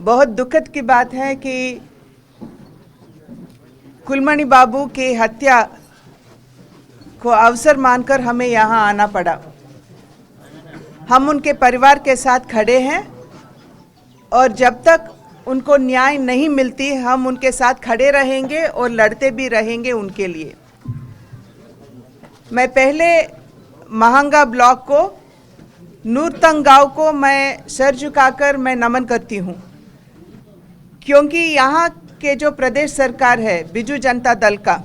बहुत दुखद की बात है कि कुलमणि बाबू की हत्या को अवसर मानकर हमें यहाँ आना पड़ा। हम उनके परिवार के साथ खड़े हैं और जब तक उनको न्याय नहीं मिलती हम उनके साथ खड़े रहेंगे और लड़ते भी रहेंगे उनके लिए। मैं पहले महांगा ब्लॉक को, नूरतंग गांव को मैं सर झुकाकर मैं नमन करती हूँ, क्योंकि यहाँ के जो प्रदेश सरकार है बीजू जनता दल का,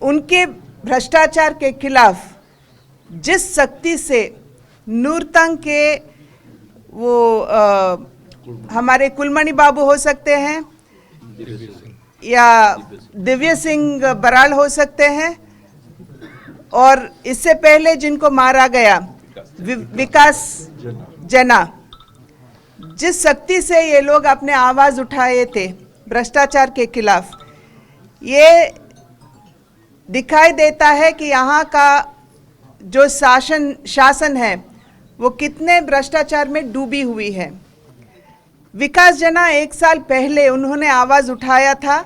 उनके भ्रष्टाचार के खिलाफ जिस शक्ति से नूरतंग के वो हमारे कुलमणि बाबू हो सकते हैं या दिव्य सिंह बराल हो सकते हैं, और इससे पहले जिनको मारा गया विकास जना, जिस शक्ति से ये लोग अपने आवाज़ उठाए थे भ्रष्टाचार के खिलाफ, ये दिखाई देता है कि यहाँ का जो शासन है वो कितने भ्रष्टाचार में डूबी हुई है। विकास जना 1 साल पहले उन्होंने आवाज़ उठाया था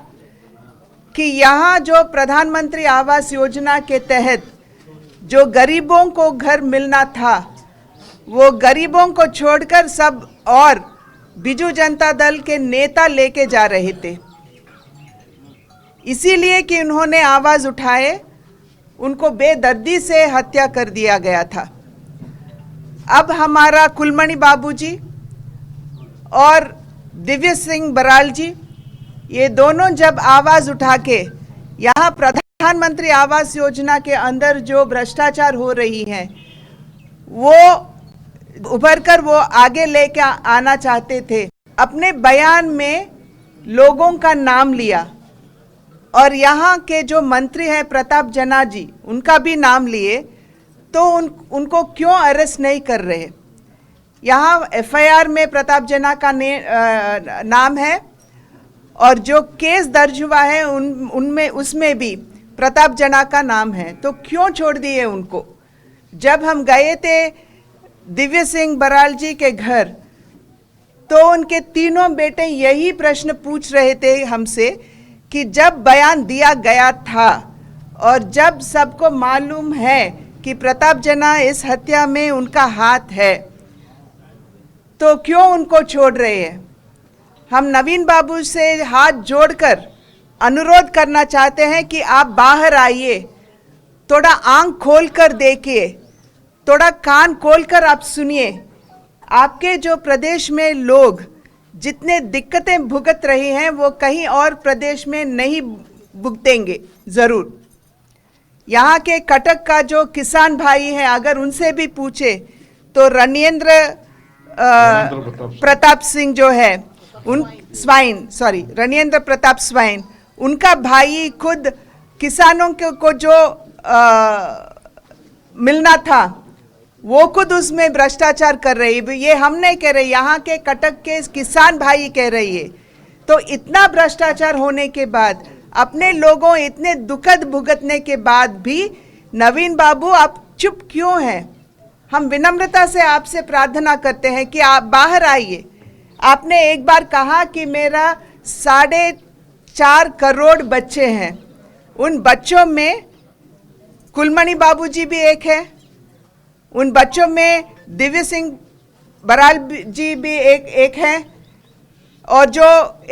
कि यहाँ जो प्रधानमंत्री आवास योजना के तहत जो गरीबों को घर मिलना था, वो गरीबों को छोड़कर सब और बीजू जनता दल के नेता लेके जा रहे थे। इसीलिए कि उन्होंने आवाज़ उठाए, उनको बेदर्दी से हत्या कर दिया गया था। अब हमारा कुलमणि बाबूजी और दिव्य सिंह बराल जी, ये दोनों जब आवाज़ उठा के यहाँ प्रधानमंत्री आवास योजना के अंदर जो भ्रष्टाचार हो रही है वो उभर कर वो आगे लेके आना चाहते थे, अपने बयान में लोगों का नाम लिया और यहाँ के जो मंत्री हैं प्रताप जना जी, उनका भी नाम लिए, तो उनको क्यों अरेस्ट नहीं कर रहे? यहाँ एफआईआर में प्रताप जना का नाम है और जो केस दर्ज हुआ है उनमें उसमें भी प्रताप जना का नाम है, तो क्यों छोड़ दिए उनको? जब हम गए थे दिव्य सिंह बराल जी के घर, तो उनके तीनों बेटे यही प्रश्न पूछ रहे थे हमसे कि जब बयान दिया गया था और जब सबको मालूम है कि प्रताप जना इस हत्या में उनका हाथ है, तो क्यों उनको छोड़ रहे हैं? हम नवीन बाबू से हाथ जोड़कर अनुरोध करना चाहते हैं कि आप बाहर आइए, थोड़ा आंख खोलकर देखिए, थोड़ा कान खोलकर आप सुनिए। आपके जो प्रदेश में लोग जितने दिक्कतें भुगत रहे हैं वो कहीं और प्रदेश में नहीं भुगतेंगे ज़रूर। यहाँ के कटक का जो किसान भाई है, अगर उनसे भी पूछे तो रणेंद्र प्रताप सिंह जो है, रणेंद्र प्रताप स्वाइन, उनका भाई खुद किसानों को जो मिलना था वो खुद उसमें भ्रष्टाचार कर रही है। ये हम नहीं कह रहे, यहाँ के कटक के किसान भाई कह रही है। तो इतना भ्रष्टाचार होने के बाद, अपने लोगों इतने दुखद भुगतने के बाद भी नवीन बाबू आप चुप क्यों हैं? हम विनम्रता से आपसे प्रार्थना करते हैं कि आप बाहर आइए। आपने एक बार कहा कि मेरा 4.5 करोड़ बच्चे हैं, उन बच्चों में कुलमणि बाबूजी भी एक है, उन बच्चों में दिव्य सिंह बराल जी भी एक है, और जो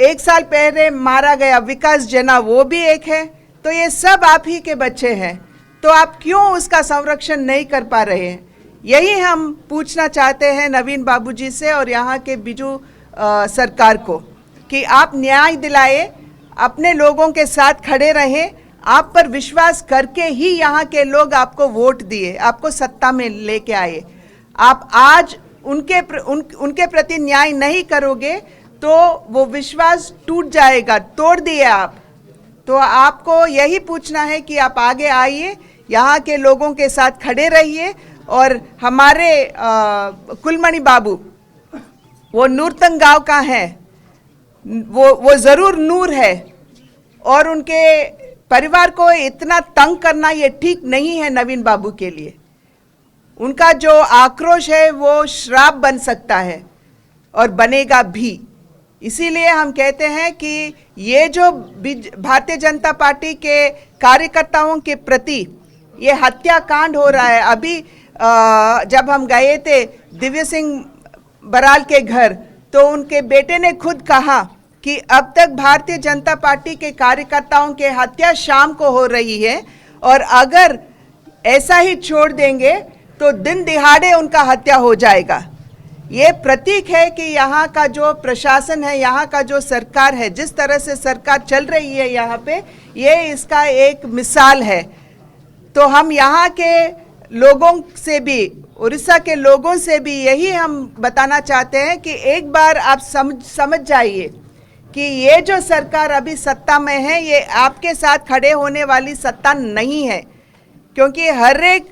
1 साल पहले मारा गया विकास जना वो भी एक है। तो ये सब आप ही के बच्चे हैं, तो आप क्यों उसका संरक्षण नहीं कर पा रहे हैं? यही हम पूछना चाहते हैं नवीन बाबूजी से और यहाँ के बीजू सरकार को कि आप न्याय दिलाए, अपने लोगों के साथ खड़े रहें। आप पर विश्वास करके ही यहाँ के लोग आपको वोट दिए, आपको सत्ता में लेके आए। आप आज उनके प्रति न्याय नहीं करोगे तो वो विश्वास टूट जाएगा, तोड़ दिए आप। तो आपको यही पूछना है कि आप आगे आइए, यहाँ के लोगों के साथ खड़े रहिए, और हमारे कुलमणि बाबू वो नूरतंग गांव का है, वो ज़रूर नूर है, और उनके परिवार को इतना तंग करना ये ठीक नहीं है नवीन बाबू के लिए। उनका जो आक्रोश है वो श्राप बन सकता है और बनेगा भी। इसीलिए हम कहते हैं कि ये जो भारतीय जनता पार्टी के कार्यकर्ताओं के प्रति ये हत्याकांड हो रहा है। अभी जब हम गए थे दिव्य सिंह बराल के घर, तो उनके बेटे ने खुद कहा कि अब तक भारतीय जनता पार्टी के कार्यकर्ताओं के हत्या शाम को हो रही है, और अगर ऐसा ही छोड़ देंगे तो दिन दिहाड़े उनका हत्या हो जाएगा। ये प्रतीक है कि यहाँ का जो प्रशासन है, यहाँ का जो सरकार है, जिस तरह से सरकार चल रही है यहाँ पे, ये इसका एक मिसाल है। तो हम यहाँ के लोगों से भी, उड़ीसा के लोगों से भी यही हम बताना चाहते हैं कि एक बार आप समझ जाइए कि ये जो सरकार अभी सत्ता में है, ये आपके साथ खड़े होने वाली सत्ता नहीं है। क्योंकि हर एक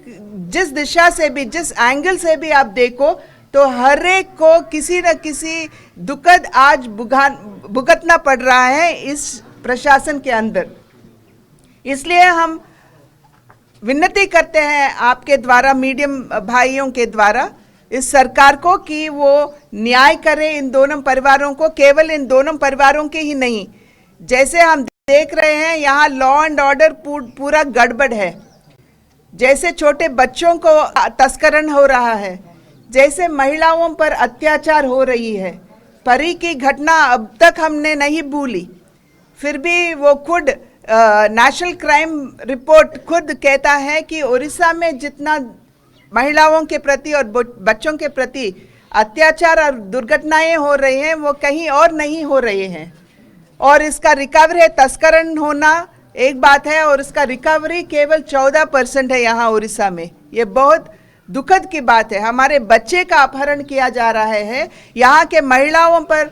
जिस दिशा से भी, जिस एंगल से भी आप देखो, तो हर एक को किसी न किसी दुखद आज भुगतना पड़ रहा है इस प्रशासन के अंदर। इसलिए हम विनती करते हैं आपके द्वारा, मीडियम भाइयों के द्वारा, इस सरकार को कि वो न्याय करे इन दोनों परिवारों को, केवल इन दोनों परिवारों के ही नहीं। जैसे हम देख रहे हैं यहाँ लॉ एंड ऑर्डर पूरा गड़बड़ है, जैसे छोटे बच्चों को तस्करण हो रहा है, जैसे महिलाओं पर अत्याचार हो रही है। परी की घटना अब तक हमने नहीं भूली, फिर भी वो खुद नेशनल क्राइम रिपोर्ट खुद कहता है कि उड़ीसा में जितना महिलाओं के प्रति और बच्चों के प्रति अत्याचार और दुर्घटनाएं हो रही हैं, वो कहीं और नहीं हो रहे हैं। और इसका रिकवरी, तस्करण होना एक बात है, और इसका रिकवरी केवल 14% है यहाँ उड़ीसा में। ये बहुत दुखद की बात है। हमारे बच्चे का अपहरण किया जा रहा है, यहाँ के महिलाओं पर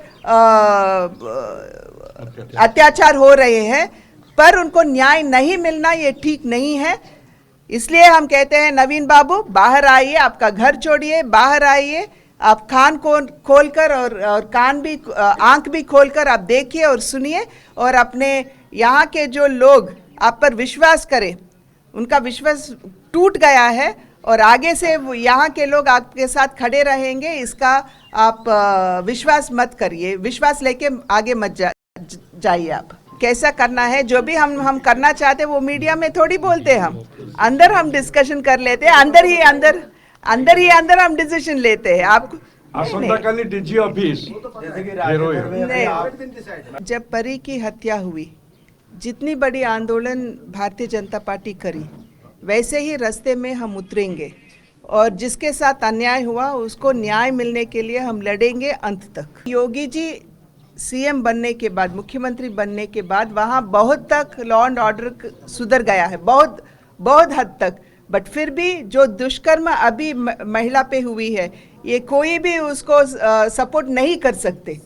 अत्याचार हो रहे हैं, पर उनको न्याय नहीं मिलना ये ठीक नहीं है। इसलिए हम कहते हैं नवीन बाबू, बाहर आइए, आपका घर छोड़िए, बाहर आइए, आप कान को खोलकर और कान भी, आंख भी खोलकर आप देखिए और सुनिए, और अपने यहाँ के जो लोग आप पर विश्वास करें, उनका विश्वास टूट गया है, और आगे से यहाँ के लोग आपके साथ खड़े रहेंगे, इसका आप विश्वास मत करिए, विश्वास लेके आगे मत जाइए। आप कैसा करना है, जो भी हम करना चाहते हैं वो मीडिया में थोड़ी बोलते हैं, हम अंदर हम डिस्कशन कर लेते हैं, अंदर ही अंदर हम डिसीजन लेते हैं। आपको डीजी ऑफिस जब परी की हत्या हुई, जितनी बड़ी आंदोलन भारतीय जनता पार्टी करी, वैसे ही रास्ते में हम उतरेंगे, और जिसके साथ अन्याय हुआ उसको न्याय मिलने के लिए हम लड़ेंगे अंत तक। योगी जी सीएम बनने के बाद, मुख्यमंत्री बनने के बाद, वहाँ बहुत तक लॉ एंड ऑर्डर सुधर गया है, बहुत हद तक। बट फिर भी जो दुष्कर्म अभी महिला पे हुई है, ये कोई भी उसको सपोर्ट नहीं कर सकते,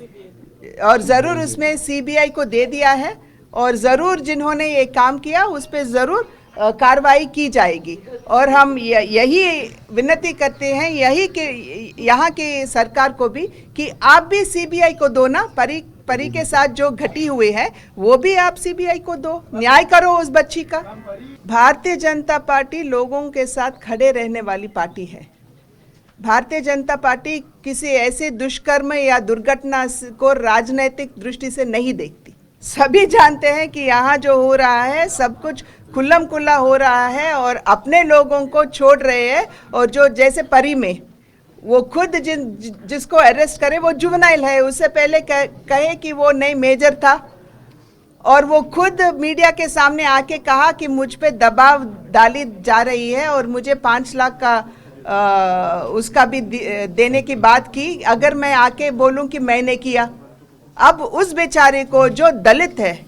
और ज़रूर उसमें सीबीआई को दे दिया है, और ज़रूर जिन्होंने ये काम किया उस पर ज़रूर कार्रवाई की जाएगी। और हम यही विनती करते हैं यहाँ के सरकार को भी कि आप भी सीबीआई को दो ना, परी के साथ जो घटी हुई है वो भी आप सीबीआई को दो, न्याय करो उस बच्ची का। भारतीय जनता पार्टी लोगों के साथ खड़े रहने वाली पार्टी है। भारतीय जनता पार्टी किसी ऐसे दुष्कर्म या दुर्घटना को राजनीतिक दृष्टि से नहीं देखती। सभी जानते हैं कि यहाँ जो हो रहा है सब कुछ खुल्लम खुल्ला हो रहा है, और अपने लोगों को छोड़ रहे हैं, और जो जैसे परी में वो खुद जिसको अरेस्ट करे वो जुवेनाइल है, उससे पहले कहे कि वो नहीं मेजर था, और वो खुद मीडिया के सामने आके कहा कि मुझ पे दबाव डाली जा रही है, और मुझे 5 लाख का उसका भी देने की बात की, अगर मैं आके बोलूं कि मैंने किया। अब उस बेचारे को जो दलित है,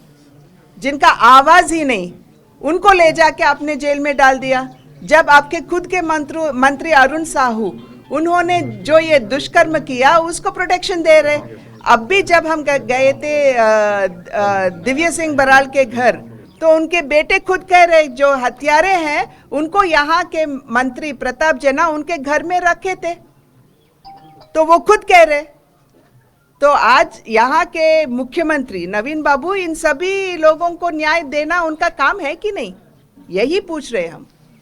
जिनका आवाज ही नहीं, उनको ले जाके आपने जेल में डाल दिया। जब आपके खुद के मंत्री अरुण साहू, उन्होंने जो ये दुष्कर्म किया उसको प्रोटेक्शन दे रहे। अब भी जब हम गए थे दिव्य सिंह बराल के घर, तो उनके बेटे खुद कह रहे जो हत्यारे हैं उनको यहाँ के मंत्री प्रताप जेना उनके घर में रखे थे, तो वो खुद कह रहे। तो आज यहाँ के मुख्यमंत्री नवीन बाबू इन सभी लोगों को न्याय देना उनका काम है कि नहीं, यही पूछ रहे हम।